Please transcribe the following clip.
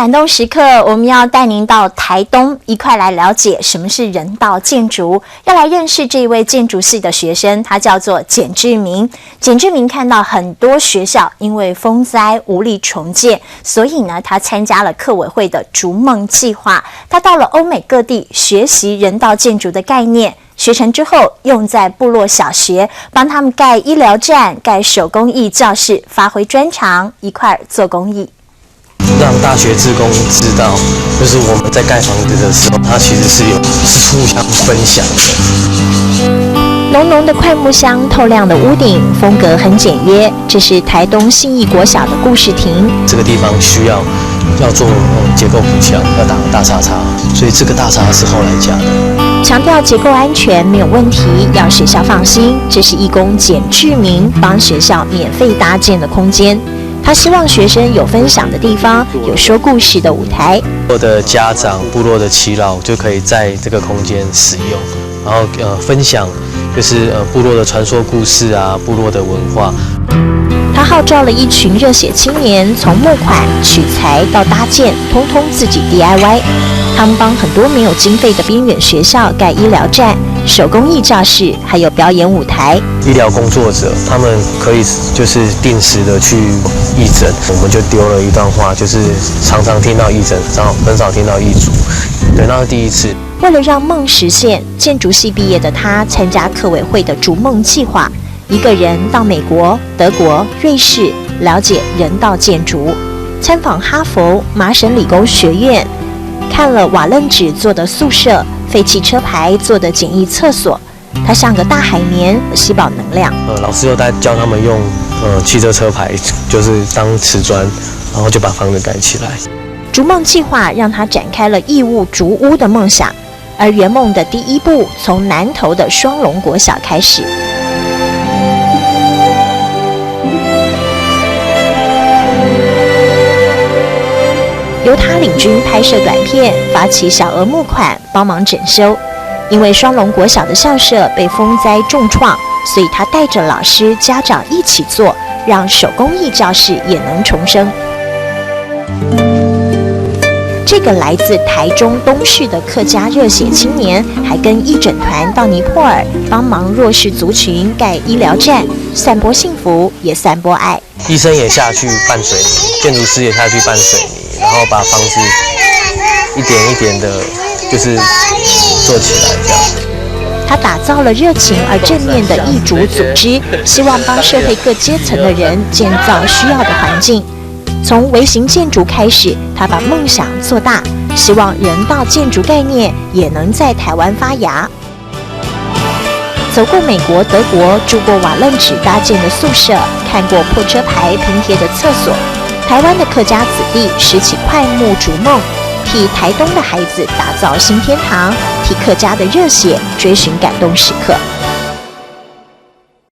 感动时刻，我们要带您到台东，一块来了解什么是人道建筑。要来认识这一位建筑系的学生，他叫做简志明。简志明看到很多学校因为风灾无力重建，所以呢，他参加了客委会的逐梦计划。他到了欧美各地学习人道建筑的概念。学成之后，用在部落小学，帮他们盖医疗站、盖手工艺教室，发挥专长，一块做公益。让大学志工知道，就是我们在盖房子的时候，它其实是互相分享的。浓浓的快木香，透亮的屋顶，风格很简约。这是台东信义国小的故事亭。这个地方需要做结构补强，要打大叉叉，所以这个大叉是后来加的。强调结构安全没有问题，要学校放心。这是义工简志明帮学校免费搭建的空间。他希望学生有分享的地方，有说故事的舞台。部落的家长、部落的耆老就可以在这个空间使用，然后分享就是部落的传说故事啊，部落的文化。他号召了一群热血青年，从募款、取材到搭建，通通自己 DIY。他们帮很多没有经费的边远学校盖医疗站、手工艺教室，还有表演舞台。医疗工作者他们可以就是定时的去义诊，我们就丢了一段话，就是常常听到义诊，很少听到义主。对，那是第一次。为了让梦实现，建筑系毕业的他参加客委会的逐梦计划，一个人到美国、德国、瑞士了解人道建筑，参访哈佛、麻省理工学院，看了瓦楞纸做的宿舍、废弃车牌做的简易厕所。他像个大海绵，吸饱能量。老师又教他们用汽车车牌，就是当瓷砖，然后就把房子盖起来。逐梦计划让他展开了义务竹屋的梦想，而圆梦的第一步从南投的双龙国小开始。由他领军拍摄短片，发起小额募款，帮忙整修。因为双龙国小的校舍被风灾重创，所以他带着老师、家长一起做，让手工艺教室也能重生。这个来自台中东市的客家热血青年，还跟义诊团到尼泊尔帮忙弱势族群盖医疗站，散播幸福，也散播爱。医生也下去拌水泥，建筑师也下去拌水泥，然后把房子一点一点的，就是做起来这样。他打造了热情而正面的义族组织，希望帮社会各阶层的人建造需要的环境。从微型建筑开始，他把梦想做大，希望人道建筑概念也能在台湾发芽。走过美国、德国，住过瓦楞纸搭建的宿舍，看过破车牌拼贴的厕所，台湾的客家子弟拾起快木逐梦，替台东的孩子打造新天堂，替客家的热血追寻感动时刻。